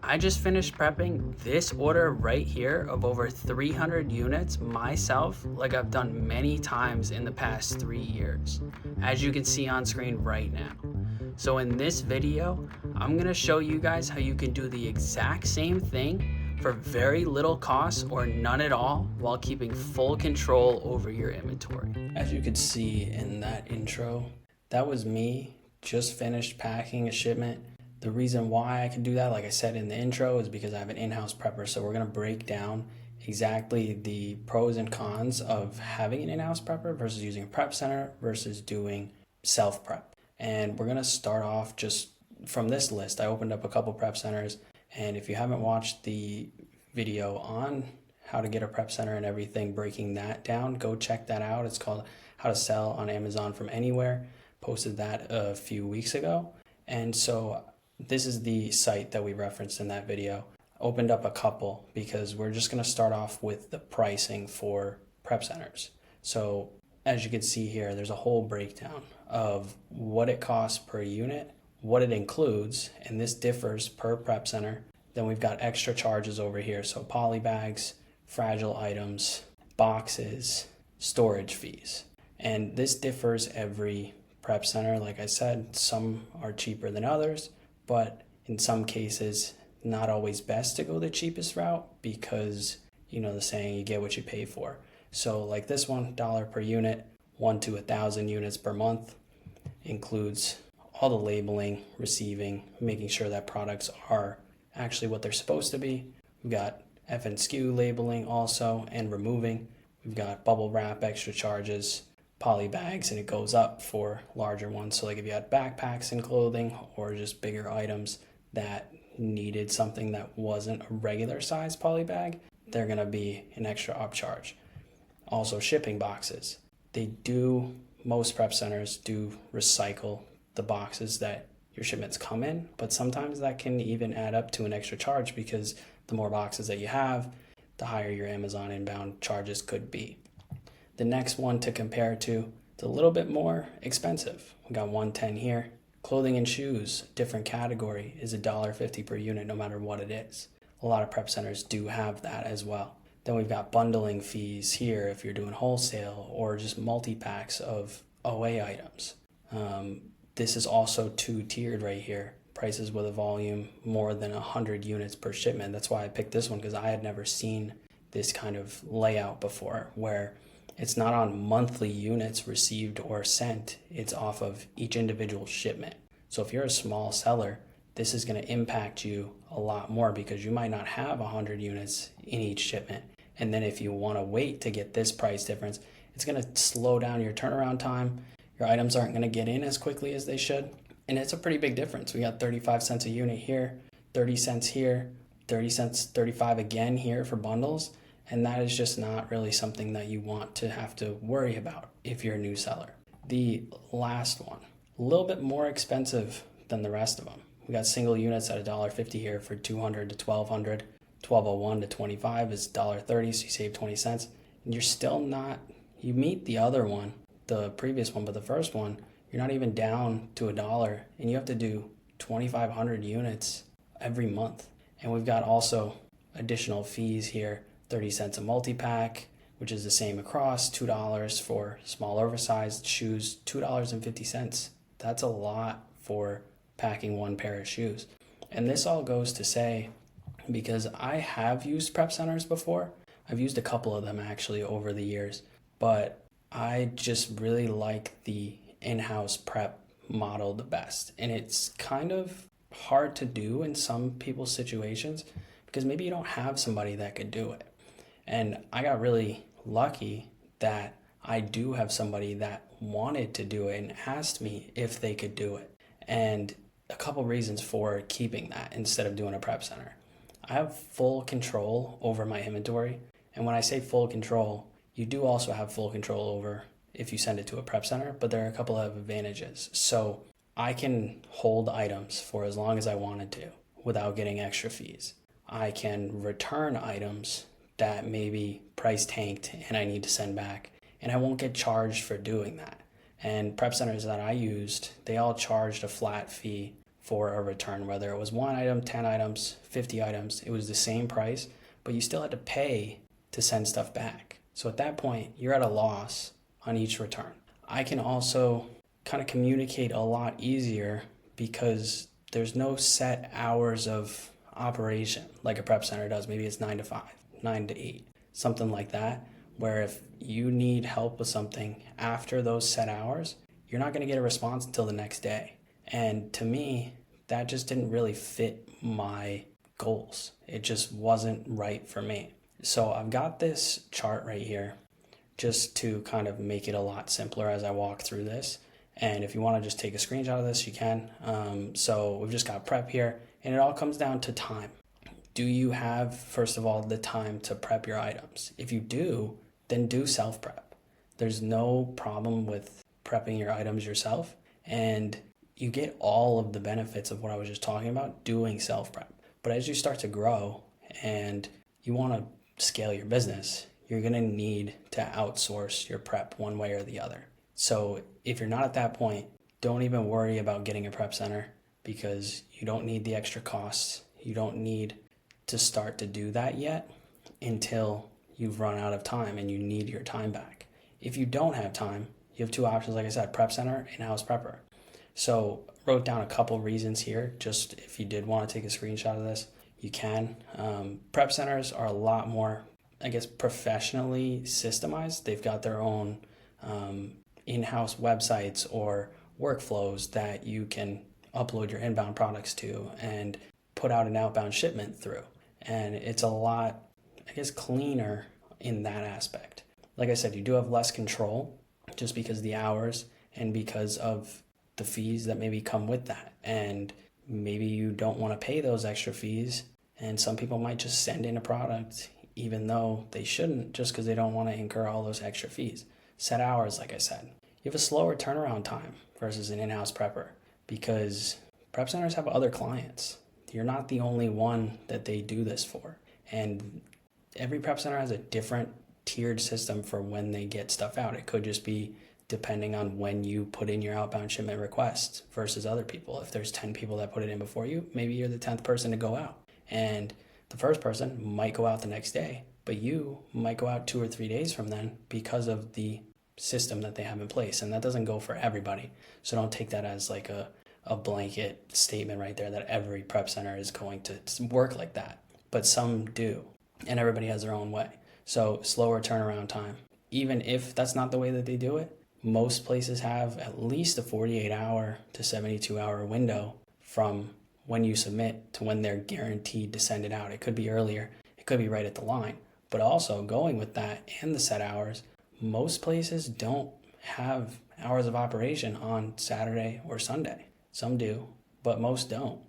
I just finished prepping this order right here of over 300 units myself, like I've done many times in the past 3 years, as you can see on screen right now. So in this video, I'm gonna show you guys how you can do the exact same thing for very little cost or none at all while keeping full control over your inventory. As you could see in that intro, that was me just finished packing a shipment. The reason why I can do that, like I said in the intro, is because I have an in-house prepper. So we're gonna break down exactly the pros and cons of having an in-house prepper versus using a prep center versus doing self-prep. And we're gonna start off just from this list. I opened up a couple prep centers, and if you haven't watched the video on how to get a prep center and everything, breaking that down, go check that out. It's called How to Sell on Amazon from Anywhere. Posted that a few weeks ago. And so this is the site that we referenced in that video. Opened up a couple because we're just going to start off with the pricing for prep centers. So as you can see here, there's a whole breakdown of what it costs per unit, what it includes, and this differs per prep center. Then we've got extra charges over here. So poly bags, fragile items, boxes, storage fees. And this differs every prep center. Like I said, some are cheaper than others, but in some cases, not always best to go the cheapest route because, you know, the saying, you get what you pay for. So like this one, $1 per unit, 1 to 1,000 units per month, includes all the labeling, receiving, making sure that products are actually what they're supposed to be. We've got F&SKU labeling also and removing. We've got bubble wrap, extra charges, poly bags, and it goes up for larger ones. So like if you had backpacks and clothing or just bigger items that needed something that wasn't a regular size poly bag, they're gonna be an extra upcharge. Also shipping boxes. Most prep centers do recycle the boxes that your shipments come in, but sometimes that can even add up to an extra charge because the more boxes that you have, the higher your Amazon inbound charges could be. The next one to compare to, it's a little bit more expensive. We got 110 here. Clothing and shoes, different category, is $1.50 per unit no matter what it is. A lot of prep centers do have that as well. Then we've got bundling fees here if you're doing wholesale or just multi-packs of OA items. This is also two-tiered right here. Prices with a volume more than 100 units per shipment. That's why I picked this one because I had never seen this kind of layout before where it's not on monthly units received or sent. It's off of each individual shipment. So if you're a small seller, this is going to impact you a lot more because you might not have 100 units in each shipment. And then if you want to wait to get this price difference, it's going to slow down your turnaround time. Your items aren't going to get in as quickly as they should. And it's a pretty big difference. We got 35 cents a unit here, 30 cents here, 30 cents, 35 again here for bundles. And that is just not really something that you want to have to worry about if you're a new seller. The last one, a little bit more expensive than the rest of them. We got single units at $1.50 here for 200 to 1,200. 1201 to 25 is $1.30, so you save 20 cents. And you're still not, you meet the other one, the previous one, but the first one, you're not even down to $1, and you have to do 2,500 units every month. And we've got also additional fees here. 30 cents a multi-pack, which is the same across, $2 for small oversized shoes, $2.50. That's a lot for packing one pair of shoes. And this all goes to say, because I have used prep centers before, I've used a couple of them actually over the years, but I just really like the in-house prep model the best. And it's kind of hard to do in some people's situations because maybe you don't have somebody that could do it. And I got really lucky that I do have somebody that wanted to do it and asked me if they could do it. And a couple reasons for keeping that instead of doing a prep center. I have full control over my inventory. And when I say full control, you do also have full control over if you send it to a prep center, but there are a couple of advantages. So I can hold items for as long as I wanted to without getting extra fees. I can return items that maybe price tanked and I need to send back, and I won't get charged for doing that. And prep centers that I used, they all charged a flat fee for a return, whether it was 1 item, 10 items, 50 items, it was the same price, but you still had to pay to send stuff back. So at that point, you're at a loss on each return. I can also kind of communicate a lot easier because there's no set hours of operation like a prep center does. Maybe it's 9 to 5, 9 to 8, something like that, where if you need help with something after those set hours, you're not going to get a response until the next day. And to me, that just didn't really fit my goals. It just wasn't right for me. So I've got this chart right here just to kind of make it a lot simpler as I walk through this. And if you want to just take a screenshot of this, you can. So we've just got prep here, and it all comes down to time. Do you have, first of all, the time to prep your items? If you do, then do self-prep. There's no problem with prepping your items yourself, and you get all of the benefits of what I was just talking about doing self-prep. But as you start to grow and you want to scale your business, you're going to need to outsource your prep one way or the other. So if you're not at that point, don't even worry about getting a prep center because you don't need the extra costs. You don't need to start to do that yet until you've run out of time and you need your time back. If you don't have time, you have two options, like I said, prep center, in-house prepper. So wrote down a couple reasons here, just if you did want to take a screenshot of this, you can. Prep centers are a lot more, I guess, professionally systemized. They've got their own in-house websites or workflows that you can upload your inbound products to and put out an outbound shipment through. And it's a lot, I guess, cleaner in that aspect. Like I said, you do have less control just because of the hours and because of the fees that maybe come with that. And maybe you don't want to pay those extra fees. And some people might just send in a product even though they shouldn't, just because they don't want to incur all those extra fees. Set hours, like I said. You have a slower turnaround time versus an in-house prepper because prep centers have other clients. You're not the only one that they do this for. And every prep center has a different tiered system for when they get stuff out. It could just be depending on when you put in your outbound shipment requests versus other people. If there's 10 people that put it in before you, maybe you're the 10th person to go out. And the first person might go out the next day, but you might go out 2 or 3 days from then because of the system that they have in place. And that doesn't go for everybody. So don't take that as like a blanket statement right there that every prep center is going to work like that. But some do. And everybody has their own way. So slower turnaround time. Even if that's not the way that they do it, most places have at least a 48-hour to 72-hour window from when you submit to when they're guaranteed to send it out. It could be earlier. It could be right at the line. But also going with that and the set hours, most places don't have hours of operation on Saturday or Sunday. Some do, but most don't.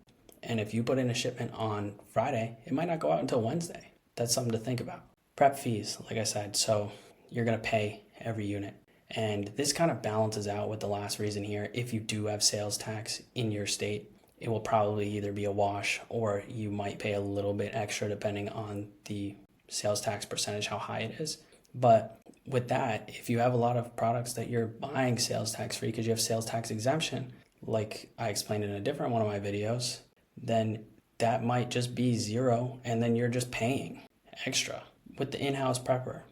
And if you put in a shipment on Friday, it might not go out until Wednesday. That's something to think about. Prep fees, like I said, so you're going to pay every unit. And this kind of balances out with the last reason here. If you do have sales tax in your state, it will probably either be a wash or you might pay a little bit extra depending on the sales tax percentage, how high it is. But with that, if you have a lot of products that you're buying sales tax free because you have sales tax exemption, like I explained in a different one of my videos, then that might just be zero and then you're just paying extra. With the in-house prepper,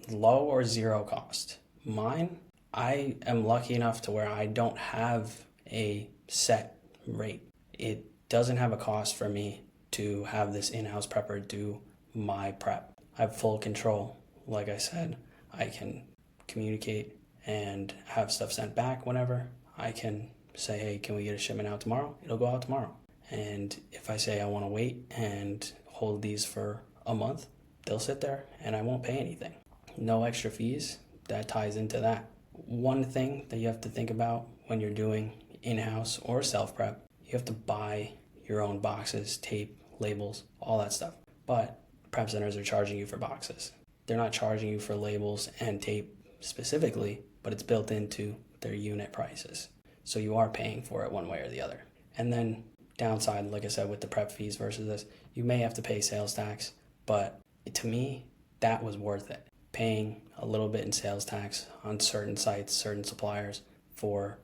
low or zero cost. Mine, I am lucky enough to where I don't have a set rate. It doesn't have a cost for me to have this in-house prepper do my prep. I have full control. Like I said, I can communicate and have stuff sent back whenever. I can say, hey, can we get a shipment out tomorrow? It'll go out tomorrow. And if I say I want to wait and hold these for a month, they'll sit there and I won't pay anything. No extra fees. That ties into that. One thing that you have to think about when you're doing in-house or self-prep, you have to buy your own boxes, tape, labels, all that stuff. But prep centers are charging you for boxes. They're not charging you for labels and tape specifically, but it's built into their unit prices. So you are paying for it one way or the other. And then downside, like I said, with the prep fees versus this, you may have to pay sales tax, but to me, that was worth it. Paying a little bit in sales tax on certain sites, certain suppliers for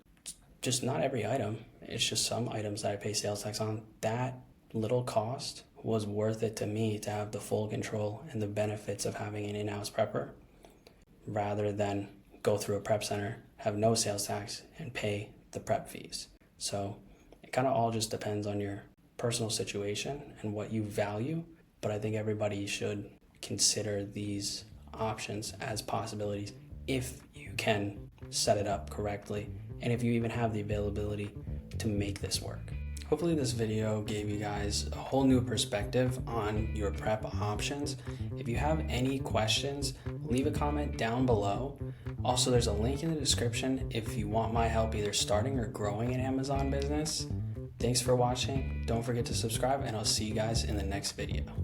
just not every item. It's just some items that I pay sales tax on. That little cost was worth it to me to have the full control and the benefits of having an in-house prepper rather than go through a prep center, have no sales tax, and pay the prep fees. So it kind of all just depends on your personal situation and what you value, but I think everybody should consider these options as possibilities if you can set it up correctly and if you even have the availability to make this work. Hopefully this video gave you guys a whole new perspective on your prep options. If you have any questions, leave a comment down below. Also, there's a link in the description if you want my help either starting or growing an Amazon business. Thanks for watching. Don't forget to subscribe, and I'll see you guys in the next video.